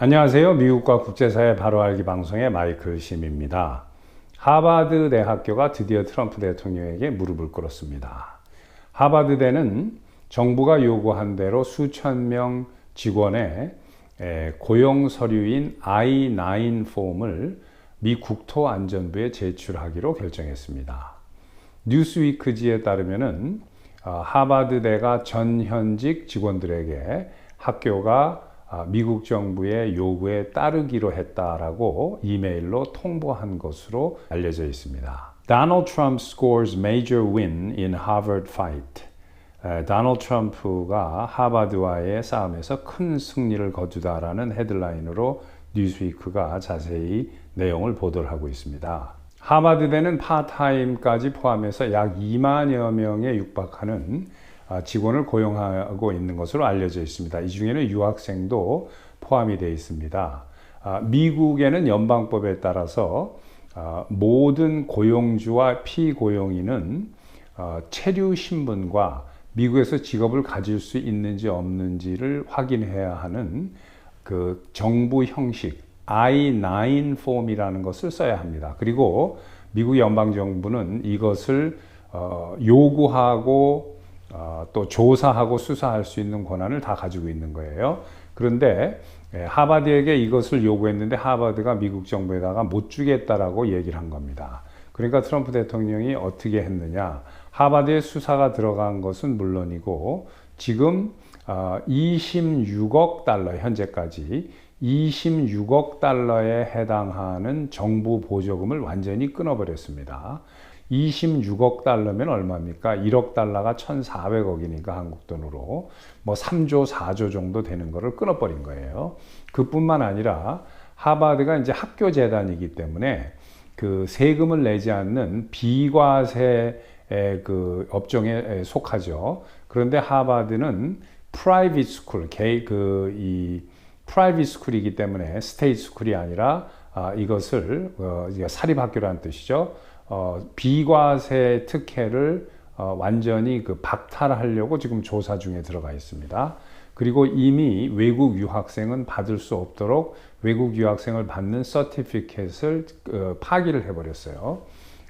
안녕하세요. 미국과 국제사회 바로 알기 방송의 마이클 심입니다. 하버드 대학교가 드디어 트럼프 대통령에게 무릎을 꿇었습니다. 하버드대는 정부가 요구한 대로 수천 명 직원의 고용 서류인 I-9 폼을 미 국토안전부에 제출하기로 결정했습니다. 뉴스위크지에 따르면은 하버드대가 전현직 직원들에게 학교가 미국 정부의 요구에 따르기로 했다라고 이메일로 통보한 것으로 알려져 있습니다. Donald Trump scores major win in Harvard fight. 도널드 트럼프가 하버드와의 싸움에서 큰 승리를 거두다라는 헤드라인으로 뉴스위크가 자세히 내용을 보도를 하고 있습니다. 하버드대는 파트타임까지 포함해서 약 2만여 명에 육박하는 직원을 고용하고 있는 것으로 알려져 있습니다. 이 중에는 유학생도 포함이 되어 있습니다. 미국에는 연방법에 따라서 모든 고용주와 피고용인은 체류 신분과 미국에서 직업을 가질 수 있는지 없는지를 확인해야 하는 그 정부 형식 I-9 폼이라는 것을 써야 합니다. 그리고 미국 연방정부는 이것을 요구하고 또 조사하고 수사할 수 있는 권한을 다 가지고 있는 거예요. 그런데 하버드에게 이것을 요구했는데 하버드가 미국 정부에다가 못 주겠다라고 얘기를 한 겁니다. 그러니까 트럼프 대통령이 어떻게 했느냐. 하버드에 수사가 들어간 것은 물론이고 지금 26억 달러 현재까지 26억 달러에 해당하는 정부 보조금을 완전히 끊어버렸습니다. 26억 달러면 얼마입니까? 1억 달러가 1,400억이니까 한국 돈으로 뭐 3조, 4조 정도 되는 거를 끊어버린 거예요. 그뿐만 아니라 하버드가 이제 학교 재단이기 때문에 그 세금을 내지 않는 비과세 그 업종에 속하죠. 그런데 하버드는 프라이빗 스쿨, 프라이빗 스쿨이기 때문에 스테이트 스쿨이 아니라 이것을 사립학교라는 뜻이죠. 비과세 특혜를 완전히 박탈하려고 지금 조사 중에 들어가 있습니다. 그리고 이미 외국 유학생은 받을 수 없도록 외국 유학생을 받는 서티피켓을 파기를 해버렸어요.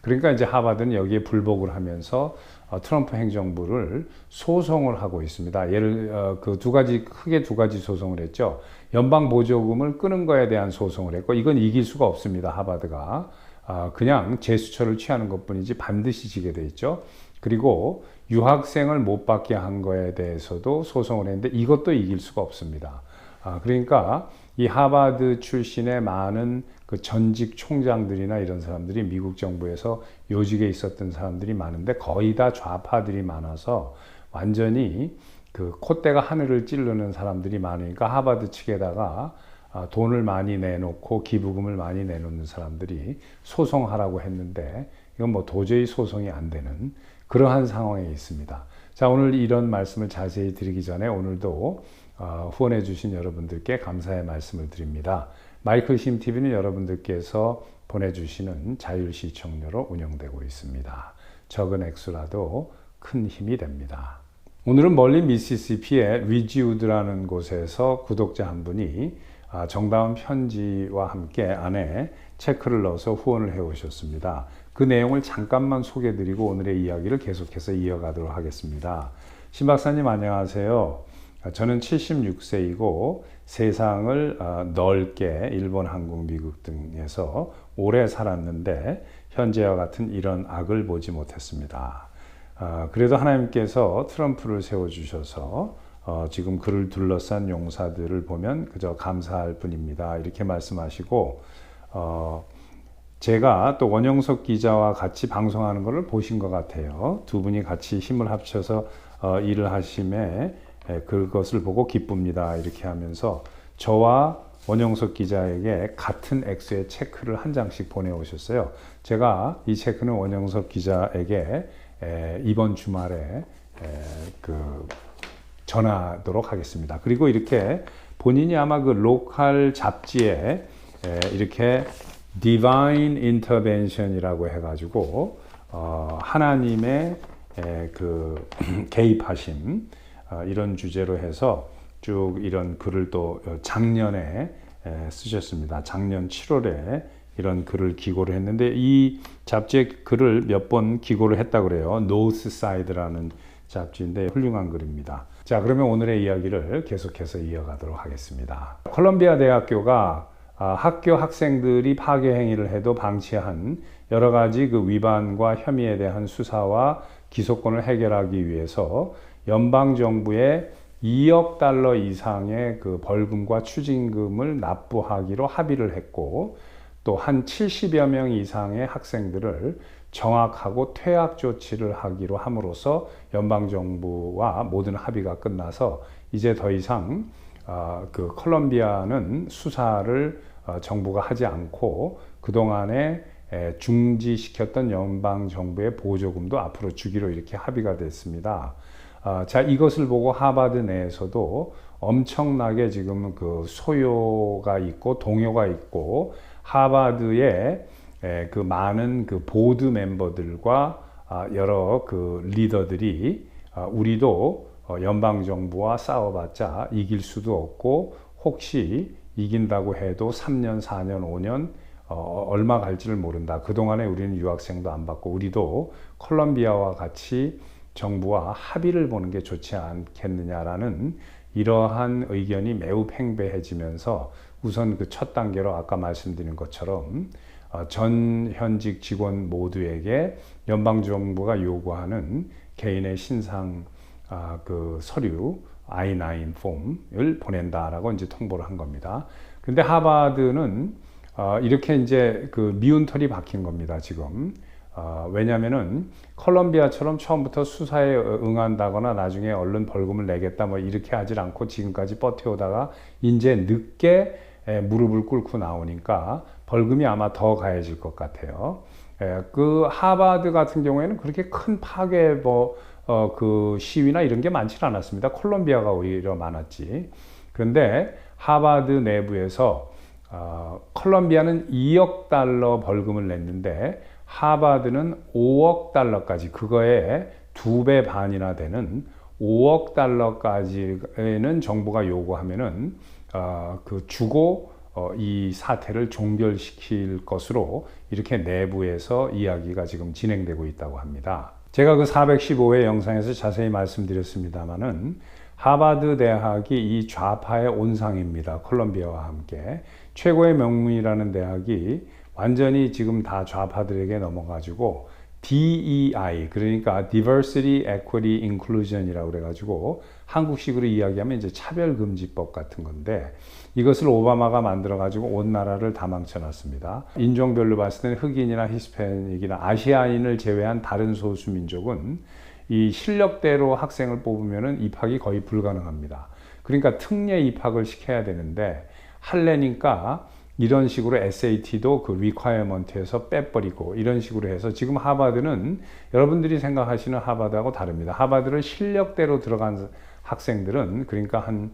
그러니까 이제 하버드는 여기에 불복을 하면서 트럼프 행정부를 소송을 하고 있습니다. 크게 두 가지 소송을 했죠. 연방 보조금을 끄는 거에 대한 소송을 했고, 이건 이길 수가 없습니다. 하버드가. 그냥 제스처를 취하는 것뿐이지 반드시 지게 돼 있죠. 그리고 유학생을 못 받게 한 거에 대해서도 소송을 했는데 이것도 이길 수가 없습니다. 그러니까 이 하버드 출신의 많은 그 전직 총장들이나 이런 사람들이 미국 정부에서 요직에 있었던 사람들이 많은데 거의 다 좌파들이 많아서 완전히 그 콧대가 하늘을 찌르는 사람들이 많으니까 하버드 측에다가 돈을 많이 내놓고 기부금을 많이 내놓는 사람들이 소송하라고 했는데 이건 뭐 도저히 소송이 안 되는 그러한 상황에 있습니다. 자, 오늘 이런 말씀을 자세히 드리기 전에 오늘도 후원해 주신 여러분들께 감사의 말씀을 드립니다. 마이클 심 TV는 여러분들께서 보내주시는 자율 시청료로 운영되고 있습니다. 적은 액수라도 큰 힘이 됩니다. 오늘은 멀리 미시시피의 리지우드라는 곳에서 구독자 한 분이 정다운 편지와 함께 안에 체크를 넣어서 후원을 해 오셨습니다. 그 내용을 잠깐만 소개해 드리고 오늘의 이야기를 계속해서 이어가도록 하겠습니다. 심 박사님 안녕하세요. 저는 76세이고 세상을 넓게 일본, 한국, 미국 등에서 오래 살았는데 현재와 같은 이런 악을 보지 못했습니다. 그래도 하나님께서 트럼프를 세워주셔서 지금 그를 둘러싼 용사들을 보면 그저 감사할 뿐입니다. 이렇게 말씀하시고 제가 또 원영석 기자와 같이 방송하는 것을 보신 것 같아요. 두 분이 같이 힘을 합쳐서 일을 하심에 그것을 보고 기쁩니다. 이렇게 하면서 저와 원영석 기자에게 같은 액수의 체크를 한 장씩 보내오셨어요. 제가 이 체크는 원영석 기자에게 이번 주말에 전하도록 하겠습니다. 그리고 이렇게 본인이 아마 그 로컬 잡지에 이렇게 Divine Intervention이라고 해가지고 하나님의 그 개입하심 이런 주제로 해서 쭉 이런 글을 또 작년에 쓰셨습니다. 작년 7월에 이런 글을 기고를 했는데 이 잡지에 글을 몇 번 기고를 했다고 그래요. 노스사이드라는 잡지인데 훌륭한 글입니다. 자, 그러면 오늘의 이야기를 계속해서 이어가도록 하겠습니다. 콜롬비아 대학교가 학교 학생들이 파괴 행위를 해도 방치한 여러 가지 그 위반과 혐의에 대한 수사와 기소권을 해결하기 위해서 연방 정부에 2억 달러 이상의 그 벌금과 추징금을 납부하기로 합의를 했고, 또 한 70여 명 이상의 학생들을 정학하고 퇴학 조치를 하기로 함으로써 연방 정부와 모든 합의가 끝나서 이제 더 이상 그 콜롬비아는 수사를 정부가 하지 않고 그동안에 중지시켰던 연방 정부의 보조금도 앞으로 주기로 이렇게 합의가 됐습니다. 자, 이것을 보고 하버드 내에서도 엄청나게 지금 그 소요가 있고 동요가 있고, 하버드의 그 많은 그 보드 멤버들과 여러 그 리더들이 우리도 연방 정부와 싸워봤자 이길 수도 없고, 혹시 이긴다고 해도 3년, 4년, 5년 얼마 갈지를 모른다. 그동안에 우리는 유학생도 안 받고 우리도 콜롬비아와 같이 정부와 합의를 보는 게 좋지 않겠느냐라는 이러한 의견이 매우 팽배해지면서 우선 그 첫 단계로 아까 말씀드린 것처럼 전 현직 직원 모두에게 연방정부가 요구하는 개인의 신상 그 서류 I-9 폼을 보낸다라고 이제 통보를 한 겁니다. 근데 하버드는 이렇게 이제 그 미운 털이 박힌 겁니다, 지금. 왜냐면은 콜롬비아처럼 처음부터 수사에 응한다거나 나중에 얼른 벌금을 내겠다 뭐 이렇게 하질 않고 지금까지 버텨오다가 이제 늦게 무릎을 꿇고 나오니까 벌금이 아마 더 가해질 것 같아요. 그 하버드 같은 경우에는 그렇게 큰 파괴 그 시위나 이런 게 많지 않았습니다. 콜롬비아가 오히려 많았지. 그런데 하버드 내부에서 콜롬비아는 2억 달러 벌금을 냈는데 하버드는 5억 달러까지, 그거에 2배 반이나 되는 5억 달러까지는 정부가 요구하면은 그 주고 이 사태를 종결시킬 것으로 이렇게 내부에서 이야기가 지금 진행되고 있다고 합니다. 제가 그 415회 영상에서 자세히 말씀드렸습니다만은 하버드 대학이 이 좌파의 온상입니다. 콜롬비아와 함께 최고의 명문이라는 대학이 완전히 지금 다 좌파들에게 넘어가지고 DEI, 그러니까 Diversity, Equity, Inclusion이라고 그래가지고 한국식으로 이야기하면 이제 차별금지법 같은 건데, 이것을 오바마가 만들어가지고 온 나라를 다 망쳐놨습니다. 인종별로 봤을 때는 흑인이나 히스패닉이나 아시아인을 제외한 다른 소수민족은 이 실력대로 학생을 뽑으면 입학이 거의 불가능합니다. 그러니까 특례 입학을 시켜야 되는데 하려니까 이런 식으로 SAT도 그 리퀘어먼트에서 빼버리고 이런 식으로 해서 지금 하버드는 여러분들이 생각하시는 하버드하고 다릅니다. 하버드를 실력대로 들어간 학생들은, 그러니까 한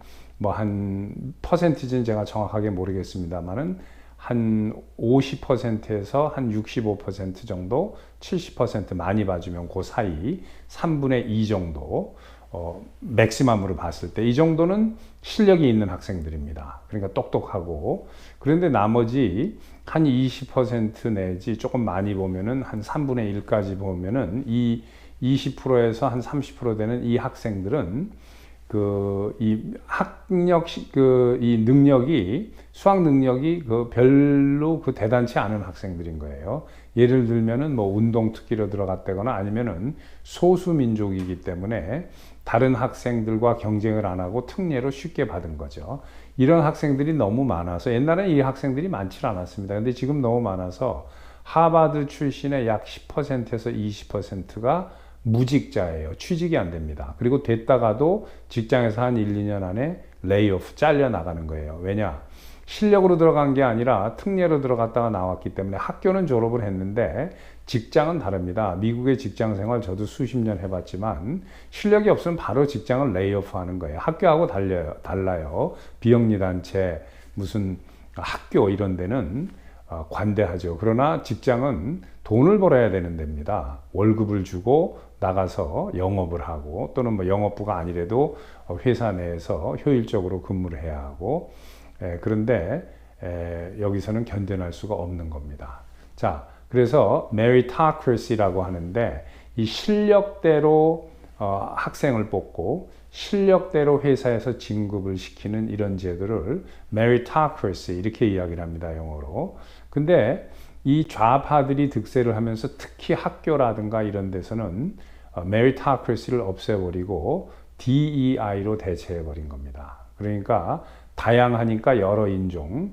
퍼센티지는 제가 정확하게 모르겠습니다만은 한 50%에서 한 65% 정도, 70% 많이 봐주면 그 사이 3분의 2 정도 맥시멈으로 봤을 때 이 정도는 실력이 있는 학생들입니다. 그러니까 똑똑하고. 그런데 나머지 한 20% 내지 조금 많이 보면은 한 3분의 1까지 보면은 이 20%에서 한 30% 되는 이 학생들은 이 이 능력이, 수학 능력이 별로 대단치 않은 학생들인 거예요. 예를 들면은 뭐 운동 특기로 들어갔다거나 아니면은 소수 민족이기 때문에 다른 학생들과 경쟁을 안 하고 특례로 쉽게 받은 거죠. 이런 학생들이 너무 많아서, 옛날에 이 학생들이 많지 않았습니다. 근데 지금 너무 많아서 하버드 출신의 약 10%에서 20%가 무직자예요. 취직이 안 됩니다. 그리고 됐다가도 직장에서 한 1, 2년 안에 레이오프, 잘려 나가는 거예요. 왜냐? 실력으로 들어간 게 아니라 특례로 들어갔다가 나왔기 때문에. 학교는 졸업을 했는데 직장은 다릅니다. 미국의 직장 생활 저도 수십 년 해봤지만 실력이 없으면 바로 직장을 레이오프 하는 거예요. 학교하고 달라요. 비영리단체, 무슨 학교 이런 데는 관대하죠. 그러나 직장은 돈을 벌어야 되는 데입니다. 월급을 주고 나가서 영업을 하고, 또는 뭐 영업부가 아니래도 회사 내에서 효율적으로 근무를 해야 하고. 그런데 여기서는 견뎌낼 수가 없는 겁니다. 자, 그래서 meritocracy라고 하는데 이 실력대로 학생을 뽑고 실력대로 회사에서 진급을 시키는 이런 제도를 meritocracy 이렇게 이야기를 합니다, 영어로. 근데 이 좌파들이 득세를 하면서 특히 학교라든가 이런 데서는 meritocracy를 없애버리고 DEI로 대체해버린 겁니다. 그러니까 다양하니까 여러 인종,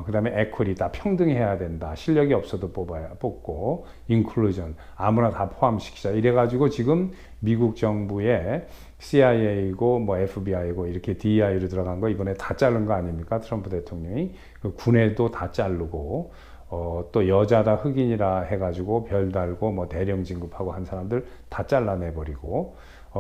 그 다음에 equity 다 평등해야 된다. 실력이 없어도 뽑고 inclusion 아무나 다 포함시키자. 이래가지고 지금 미국 정부의 CIA이고 뭐 FBI고 이렇게 DEI로 들어간 거 이번에 다 자른 거 아닙니까? 트럼프 대통령이 그 군에도 다 자르고 또 여자다 흑인이라 해가지고 별 달고 뭐 대령 진급하고 한 사람들 다 잘라내버리고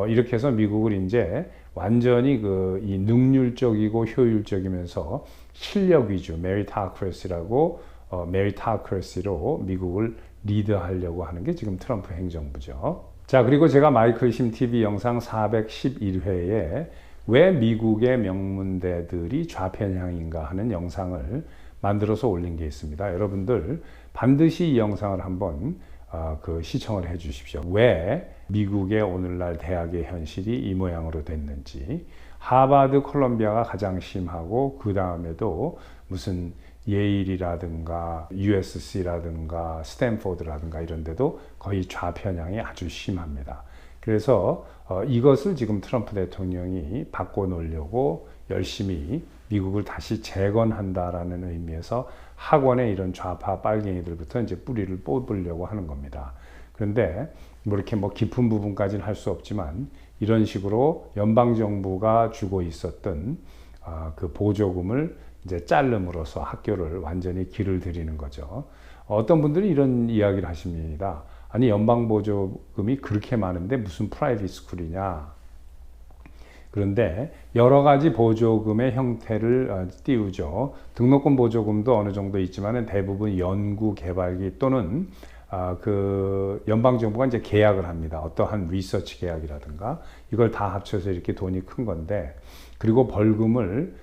이렇게 해서 미국을 이제 완전히 이 능률적이고 효율적이면서 실력 위주 meritocracy라고 meritocracy로 미국을 리드하려고 하는 게 지금 트럼프 행정부죠. 자, 그리고 제가 마이클 심 TV 영상 411회에 왜 미국의 명문대들이 좌편향인가 하는 영상을 만들어서 올린 게 있습니다. 여러분들 반드시 이 영상을 한번 시청을 해 주십시오. 왜 미국의 오늘날 대학의 현실이 이 모양으로 됐는지, 하버드, 콜롬비아가 가장 심하고 그 다음에도 무슨 예일이라든가 USC라든가 스탠포드라든가 이런 데도 거의 좌편향이 아주 심합니다. 그래서 이것을 지금 트럼프 대통령이 바꿔놓으려고 열심히 미국을 다시 재건한다라는 의미에서 학원에 이런 좌파 빨갱이들부터 이제 뿌리를 뽑으려고 하는 겁니다. 그런데 뭐 이렇게 뭐 깊은 부분까지는 할 수 없지만 이런 식으로 연방 정부가 주고 있었던 그 보조금을 이제 자름으로써 학교를 완전히 길을 들이는 거죠. 어떤 분들이 이런 이야기를 하십니다. 아니 연방 보조금이 그렇게 많은데 무슨 프라이빗 스쿨이냐. 그런데 여러 가지 보조금의 형태를 띄우죠. 등록금 보조금도 어느 정도 있지만 대부분 연구 개발기 또는 그 연방정부가 이제 계약을 합니다. 어떠한 리서치 계약이라든가 이걸 다 합쳐서 이렇게 돈이 큰 건데, 그리고 벌금을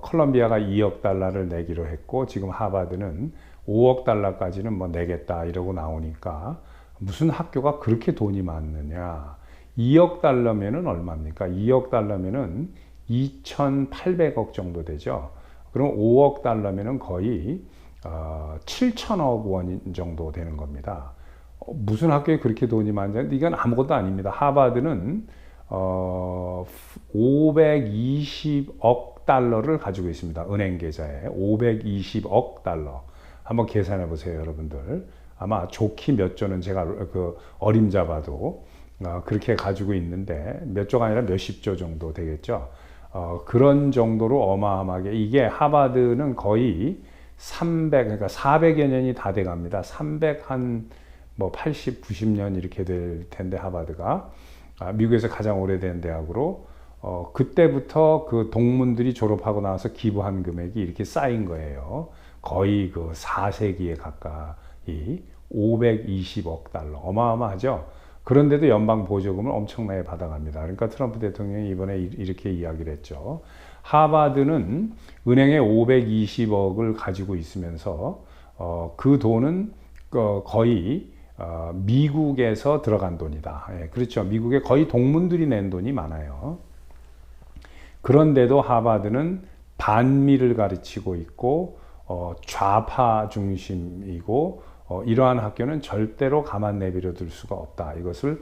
콜롬비아가 2억 달러를 내기로 했고 지금 하버드는 5억 달러까지는 뭐 내겠다 이러고 나오니까 무슨 학교가 그렇게 돈이 많느냐. 2억 달러면은 얼마입니까? 2억 달러면은 2,800억 정도 되죠. 그럼 5억 달러면은 거의 7천억 원 정도 되는 겁니다. 무슨 학교에 그렇게 돈이 많냐? 이건 아무것도 아닙니다. 하버드는 520억 달러를 가지고 있습니다. 은행 계좌에 520억 달러. 한번 계산해 보세요, 여러분들. 아마 좋기 몇 조는 제가 어림잡아도 그렇게 가지고 있는데 몇 조가 아니라 몇십 조 정도 되겠죠. 그런 정도로 어마어마하게, 이게 하버드는 거의 그러니까 400여 년이 다 돼 갑니다. 80, 90년 이렇게 될 텐데 하버드가 미국에서 가장 오래된 대학으로 그때부터 그 동문들이 졸업하고 나서 기부한 금액이 이렇게 쌓인 거예요. 거의 그 4세기에 가까이 520억 달러. 어마어마하죠. 그런데도 연방 보조금을 엄청나게 받아갑니다. 그러니까 트럼프 대통령이 이번에 이렇게 이야기를 했죠. 하버드는 은행에 520억을 가지고 있으면서 그 돈은 거의 미국에서 들어간 돈이다. 예, 그렇죠. 미국에 거의 동문들이 낸 돈이 많아요. 그런데도 하버드는 반미를 가르치고 있고 좌파 중심이고 이러한 학교는 절대로 가만 내버려 둘 수가 없다. 이것을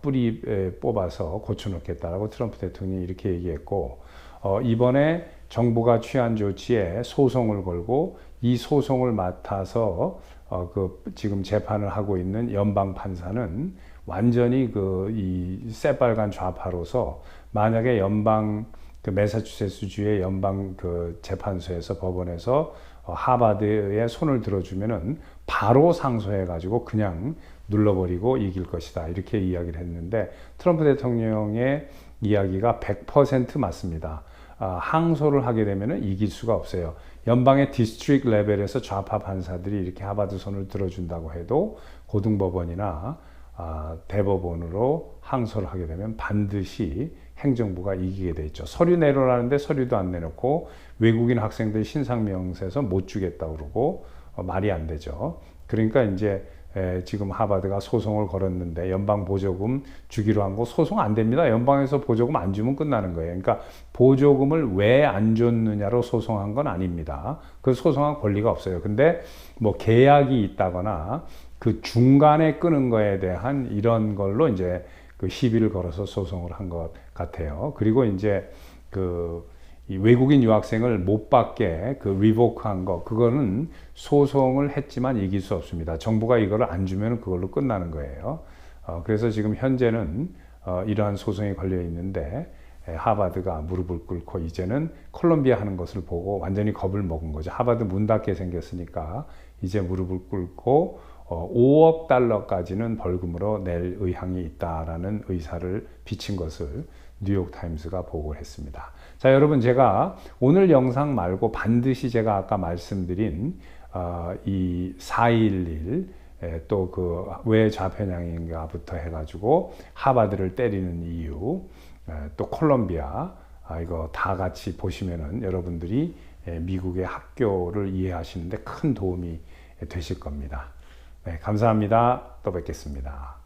뿌리 뽑아서 고쳐놓겠다라고 트럼프 대통령이 이렇게 얘기했고, 이번에 정부가 취한 조치에 소송을 걸고 이 소송을 맡아서 지금 재판을 하고 있는 연방 판사는 완전히 이 새빨간 좌파로서 만약에 연방 매사추세츠주의 연방 재판소에서 법원에서 하버드에 손을 들어주면은 바로 상소해가지고 그냥 눌러버리고 이길 것이다. 이렇게 이야기를 했는데 트럼프 대통령의 이야기가 100% 맞습니다. 항소를 하게 되면은 이길 수가 없어요. 연방의 디스트릭트 레벨에서 좌파 판사들이 이렇게 하버드 손을 들어준다고 해도 고등법원이나 대법원으로 항소를 하게 되면 반드시 행정부가 이기게 돼 있죠. 서류 내놓으라는데 서류도 안 내놓고 외국인 학생들 신상명세서 못 주겠다고 그러고 말이 안 되죠. 그러니까 이제 지금 하버드가 소송을 걸었는데 연방 보조금 주기로 한 거 소송 안 됩니다. 연방에서 보조금 안 주면 끝나는 거예요. 그러니까 보조금을 왜 안 줬느냐로 소송한 건 아닙니다. 그 소송할 권리가 없어요. 근데 뭐 계약이 있다거나 그 중간에 끄는 거에 대한 이런 걸로 이제 그 시비를 걸어서 소송을 한 것 같아요. 그리고 이제 이 외국인 유학생을 못 받게 리보크한 거, 그거는 소송을 했지만 이길 수 없습니다. 정부가 이거를 안 주면 그걸로 끝나는 거예요. 그래서 지금 현재는 이러한 소송이 걸려 있는데 하버드가 무릎을 꿇고 이제는 콜롬비아 하는 것을 보고 완전히 겁을 먹은 거죠. 하버드 문 닫게 생겼으니까 이제 무릎을 꿇고 5억 달러까지는 벌금으로 낼 의향이 있다라는 의사를 비친 것을 뉴욕타임스가 보고를 했습니다. 자, 여러분, 제가 오늘 영상 말고 반드시 제가 아까 말씀드린 이 4.11 또 왜 좌편향인가부터 해가지고 하버드를 때리는 이유, 또 콜롬비아, 이거 다 같이 보시면은 여러분들이 미국의 학교를 이해하시는데 큰 도움이 되실 겁니다. 네, 감사합니다. 또 뵙겠습니다.